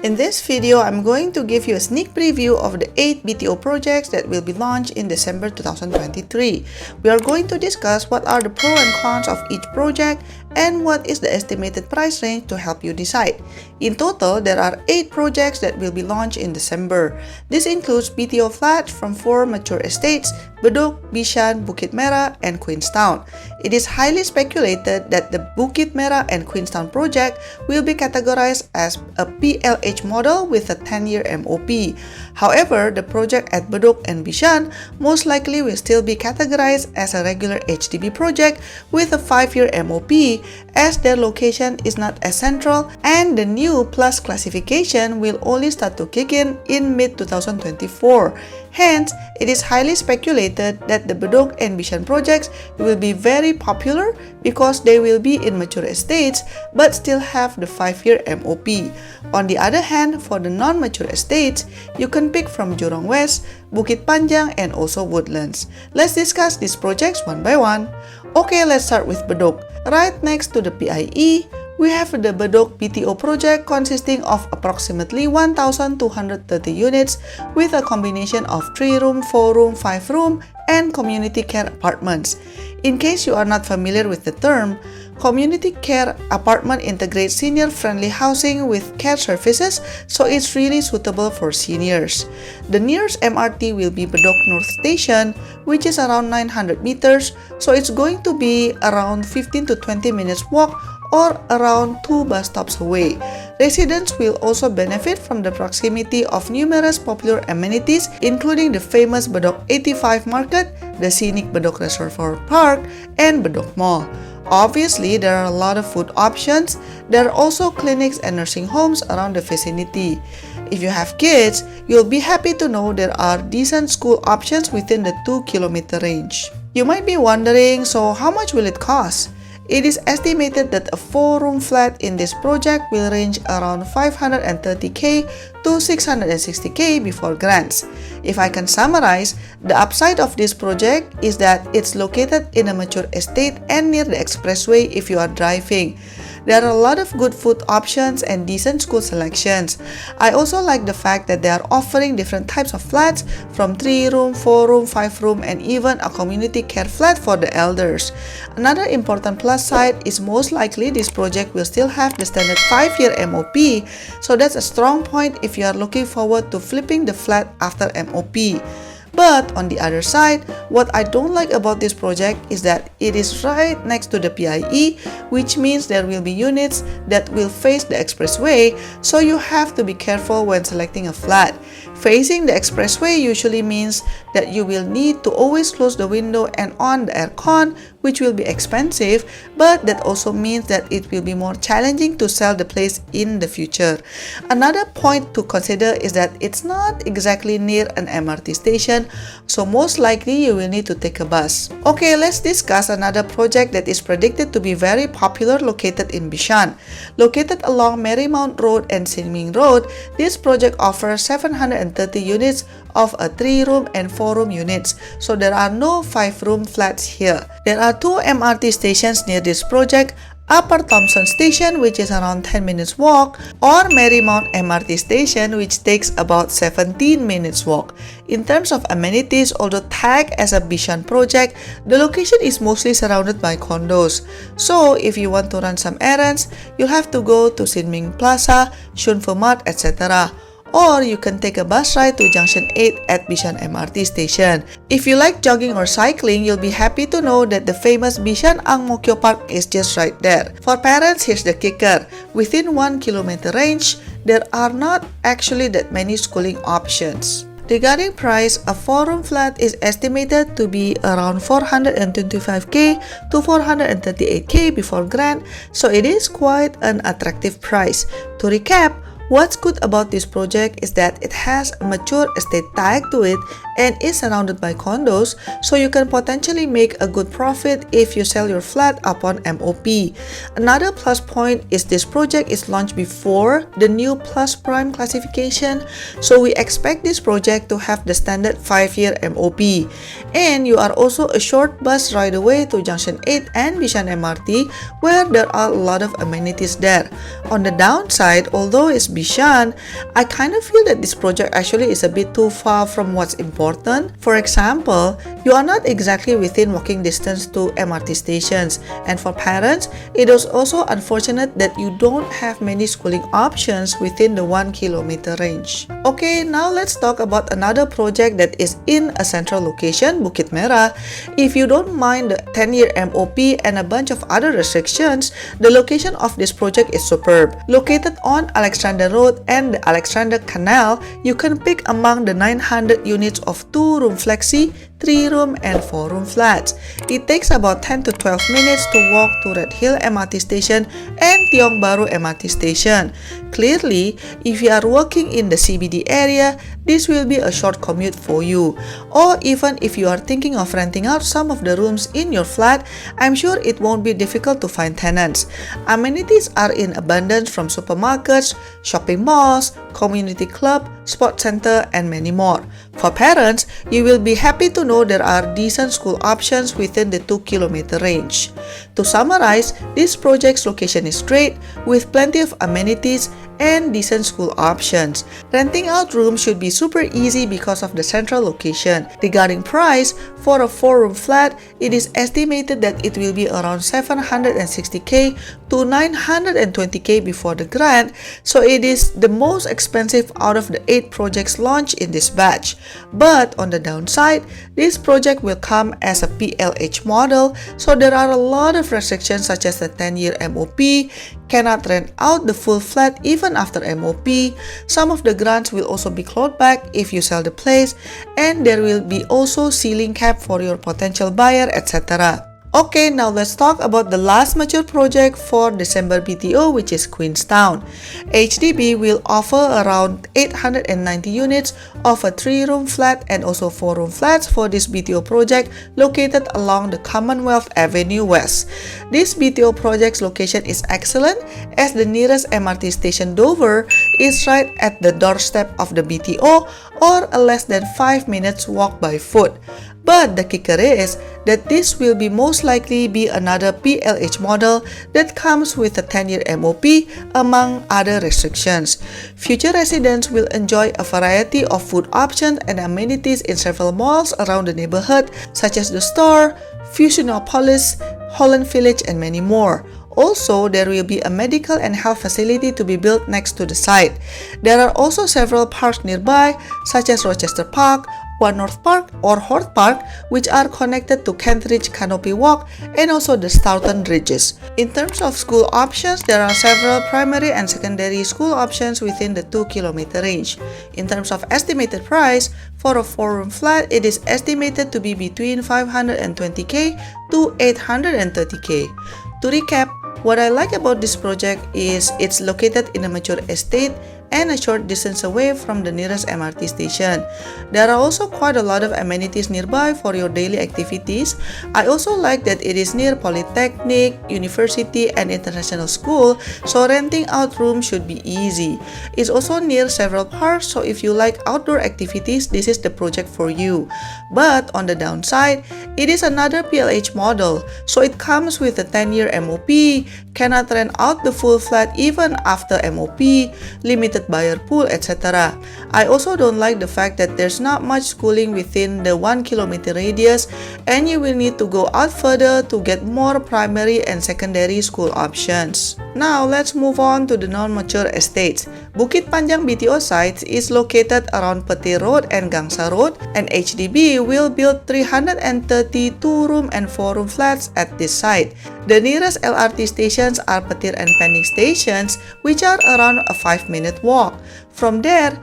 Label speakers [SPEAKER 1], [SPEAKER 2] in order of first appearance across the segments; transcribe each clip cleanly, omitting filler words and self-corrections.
[SPEAKER 1] In this video, I'm going to give you a sneak preview of the 8 BTO projects that will be launched in December 2023. We are going to discuss what are the pros and cons of each project and what is the estimated price range to help you decide. In total, there are 8 projects that will be launched in December. This includes BTO flats from 4 mature estates, Bedok Bishan, Bukit Merah and Queenstown. It is highly speculated that the Bukit Merah and Queenstown project will be categorized as a PLH model with a 10-year MOP. However, the project at Bedok and Bishan most likely will still be categorized as a regular HDB project with a 5-year MOP, as their location is not as central and the new plus classification will only start to kick in mid-2024. Hence, it is highly speculated that the Bedok and Bishan projects will be very popular because they will be in mature estates but still have the 5-year MOP. On the other hand, for the non-mature estates, you can pick from Jurong West, Bukit Panjang and also Woodlands. Let's discuss these projects one by one. Okay, let's start with Bedok. Right next to the PIE, we have the Bedok BTO project consisting of approximately 1,230 units with a combination of 3-room, 4-room, 5-room, and community care apartments. In case you are not familiar with the term, community care apartment integrates senior-friendly housing with care services, so it's really suitable for seniors. The nearest MRT will be Bedok North Station, which is around 900 meters, so it's going to be around 15 to 20 minutes walk or around 2 bus stops away. Residents will also benefit from the proximity of numerous popular amenities, including the famous Bedok 85 Market, the scenic Bedok Reservoir Park, and Bedok Mall. Obviously, there are a lot of food options. There are also clinics and nursing homes around the vicinity. If you have kids, you'll be happy to know there are decent school options within the 2-kilometer range. You might be wondering, so how much will it cost? It is estimated that a 4-room flat in this project will range around 530k to 660k before grants. If I can summarize, the upside of this project is that it's located in a mature estate and near the expressway if you are driving. There are a lot of good food options and decent school selections. I also like the fact that they are offering different types of flats from 3-room, 4-room, 5-room and even a community care flat for the elders. Another important plus side is most likely this project will still have the standard 5-year MOP, so that's a strong point if you are looking forward to flipping the flat after MOP. But on the other side, what I don't like about this project is that it is right next to the PIE, which means there will be units that will face the expressway, so you have to be careful when selecting a flat. Facing the expressway usually means that you will need to always close the window and on the aircon, which will be expensive, but that also means that it will be more challenging to sell the place in the future. Another point to consider is that it's not exactly near an MRT station, so most likely you will need to take a bus. Okay, let's discuss another project that is predicted to be very popular located in Bishan. Located along Marymount Road and Sin Ming Road, this project offers 730 units of a 3-room and 4-room units, so there are no 5-room flats here. There are 2 MRT stations near this project, Upper Thomson Station, which is around 10 minutes walk, or Marymount MRT Station, which takes about 17 minutes walk. In terms of amenities, although tagged as a Bishan project, the location is mostly surrounded by condos. So if you want to run some errands, you'll have to go to Sin Ming Plaza, Shunfu Mart, etc. Or you can take a bus ride to Junction 8 at Bishan MRT station. If you like jogging or cycling, you'll be happy to know that the famous Bishan Ang Mo Kio Park is just right there. For parents, here's the kicker. Within 1-kilometer range, there are not actually that many schooling options. Regarding price, a 4-room flat is estimated to be around 425k to 438k before grant, so it is quite an attractive price. To recap, what's good about this project is that it has a mature estate tag to it and is surrounded by condos, so you can potentially make a good profit if you sell your flat upon MOP. Another plus point is this project is launched before the new Plus Prime classification, so we expect this project to have the standard 5-year MOP. And you are also a short bus ride away to Junction 8 and Bishan MRT, where there are a lot of amenities there. On the downside, although it's Bishan, I kind of feel that this project actually is a bit too far from what's important. For example, you are not exactly within walking distance to MRT stations, and for parents, it is also unfortunate that you don't have many schooling options within the 1 kilometer range. Okay, now let's talk about another project that is in a central location, Bukit Mera. If you don't mind the 10-year MOP and a bunch of other restrictions, the location of this project is superb. Located on Alexandra Road and the Alexandra Canal, you can pick among the 900 units of 2-room flexi, 3-room and 4-room flats. It takes about 10 to 12 minutes to walk to Red Hill MRT station and Tiong Bahru MRT station. Clearly, if you are working in the CBD area, this will be a short commute for you. Or even if you are thinking of renting out some of the rooms in your flat, I'm sure it won't be difficult to find tenants. Amenities are in abundance from supermarkets, shopping malls, community club, sports center, and many more. For parents, you will be happy to know there are decent school options within the 2-kilometer range. To summarize, this project's location is great, with plenty of amenities and decent school options. Renting out rooms should be super easy because of the central location. Regarding price, for a 4-room flat, it is estimated that it will be around 760k to 920k before the grant, so it is the most expensive out of the 8 projects launched in this batch. But on the downside, this project will come as a PLH model, so there are a lot of restrictions such as the 10-year MOP, cannot rent out the full flat even after MOP. Some of the grants will also be clawed back if you sell the place, and there will be also ceiling cap for your potential buyer, etc. Okay, now let's talk about the last mature project for December BTO, which is Queenstown. HDB will offer around 890 units of a 3-room flat and also 4-room flats for this BTO project located along the Commonwealth Avenue West. This BTO project's location is excellent as the nearest MRT station Dover is right at the doorstep of the BTO or a less than 5 minutes walk by foot. But the kicker is that this will be most likely be another PLH model that comes with a 10-year MOP among other restrictions. Future residents will enjoy a variety of food options and amenities in several malls around the neighborhood such as the store, Fusionopolis, Holland Village, and many more. Also, there will be a medical and health facility to be built next to the site. There are also several parks nearby, such as Rochester Park, One North Park, or Hort Park, which are connected to Kent Ridge Canopy Walk and also the Staunton Ridges. In terms of school options, there are several primary and secondary school options within the 2-kilometer range. In terms of estimated price, for a 4-room flat, it is estimated to be between 520k to 830k. To recap, what I like about this project is it's located in a mature estate and a short distance away from the nearest MRT station. There are also quite a lot of amenities nearby for your daily activities. I also like that it is near Polytechnic, University, and International School, so renting out rooms should be easy. It's also near several parks, so if you like outdoor activities, this is the project for you. But on the downside, it is another PLH model, so it comes with a 10-year MOP, cannot rent out the full flat even after MOP, limited buyer pool, etc. I also don't like the fact that there's not much schooling within the 1-kilometer radius, and you will need to go out further to get more primary and secondary school options. Now let's move on to the non-mature estates. Bukit Panjang BTO site is located around Petir Road and Gangsa Road, and HDB will build 330 2-room and 4-room flats at this site. The nearest LRT stations are Petir and Pending stations, which are around a 5-minute walk. From there,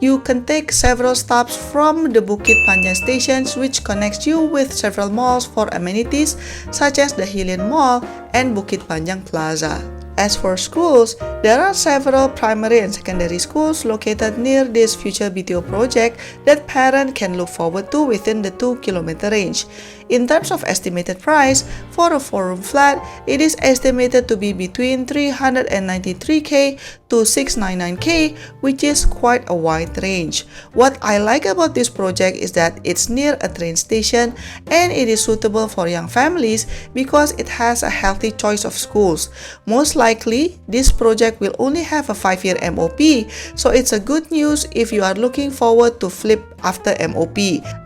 [SPEAKER 1] you can take several stops from the Bukit Panjang stations, which connects you with several malls for amenities such as the Hillian Mall and Bukit Panjang Plaza. As for schools, there are several primary and secondary schools located near this future BTO project that parents can look forward to within the 2-kilometer range. In terms of estimated price, for a 4-room flat, it is estimated to be between 393k to 699k, which is quite a wide range. What I like about this project is that it's near a train station and it is suitable for young families because it has a healthy choice of schools. Most likely, this project will only have a 5-year MOP, so it's a good news if you are looking forward to flip after MOP.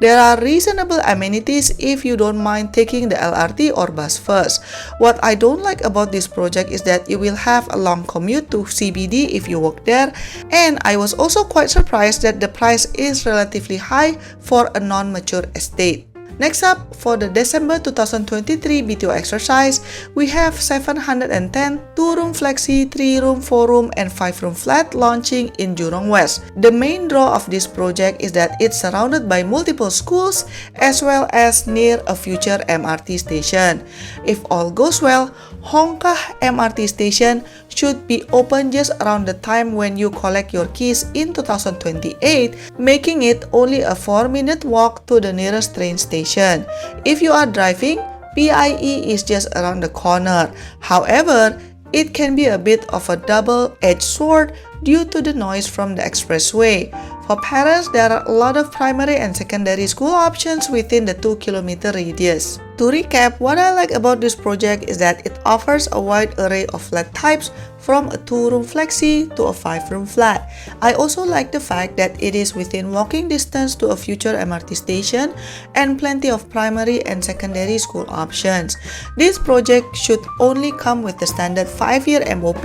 [SPEAKER 1] There are reasonable amenities if you don't mind taking the LRT or bus first. What I don't like about this project is that you will have a long commute to CBD if you work there, and I was also quite surprised that the price is relatively high for a non-mature estate. Next up, for the December 2023 BTO exercise, we have 710 2-room flexi, 3-room, 4-room, and 5-room flat launching in Jurong West. The main draw of this project is that it's surrounded by multiple schools as well as near a future MRT station. If all goes well, Hongkah MRT station should be open just around the time when you collect your keys in 2028, making it only a 4-minute walk to the nearest train station. If you are driving, PIE is just around the corner. However, it can be a bit of a double-edged sword due to the noise from the expressway. For parents, there are a lot of primary and secondary school options within the 2-kilometer radius. To recap, what I like about this project is that it offers a wide array of flat types from a 2-room flexi to a 5-room flat. I also like the fact that it is within walking distance to a future MRT station and plenty of primary and secondary school options. This project should only come with the standard 5-year MOP,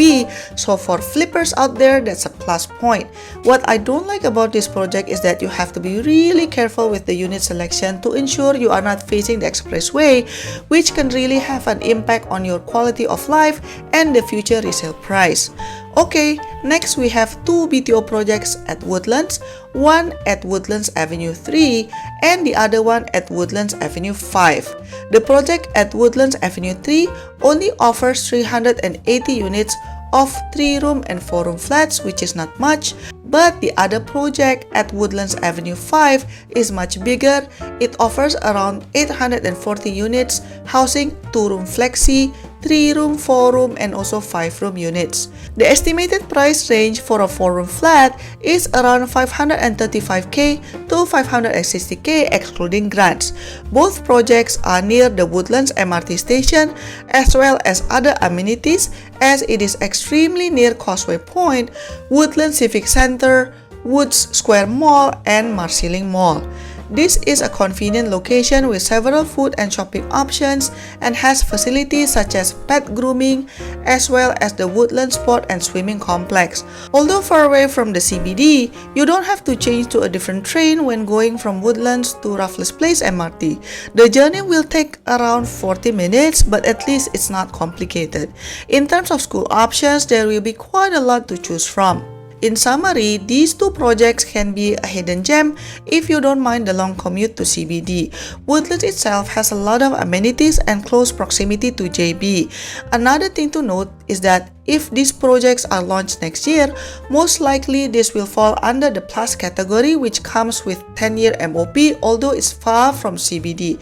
[SPEAKER 1] so for flippers out there, that's a plus point. What I don't like about this project is that you have to be really careful with the unit selection to ensure you are not facing the expressway, which can really have an impact on your quality of life and the future resale price. Okay, next we have 2 BTO projects at Woodlands, one at Woodlands Avenue 3 and the other one at Woodlands Avenue 5. The project at Woodlands Avenue 3 only offers 380 units of 3-room and 4-room flats, which is not much, but the other project at Woodlands Avenue 5 is much bigger. It offers around 840 units, housing 2-room flexi, 3-room, 4-room, and also 5-room units. The estimated price range for a 4-room flat is around 535k to 560k excluding grants. Both projects are near the Woodlands MRT station as well as other amenities, as it is extremely near Causeway Point, Woodlands Civic Center, Woods Square Mall, and Marsiling Mall. This is a convenient location with several food and shopping options and has facilities such as pet grooming as well as the Woodlands Sport and Swimming Complex. Although far away from the CBD, you don't have to change to a different train when going from Woodlands to Raffles Place MRT. The journey will take around 40 minutes, but at least it's not complicated. In terms of school options, there will be quite a lot to choose from. In summary, these 2 projects can be a hidden gem if you don't mind the long commute to CBD. Woodlands itself has a lot of amenities and close proximity to JB. Another thing to note is that if these projects are launched next year, most likely this will fall under the Plus category, which comes with 10-year MOP, although it's far from CBD.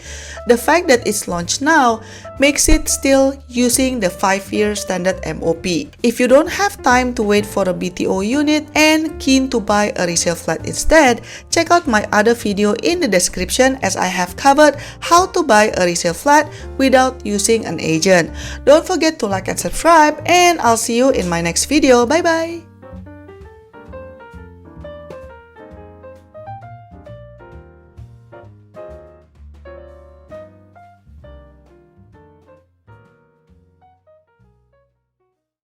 [SPEAKER 1] The fact that it's launched now makes it still using the 5-year standard MOP. If you don't have time to wait for a BTO unit and keen to buy a resale flat instead, check out my other video in the description, as I have covered how to buy a resale flat without using an agent. Don't forget to like and subscribe, and I'll see you in my next video. Bye bye!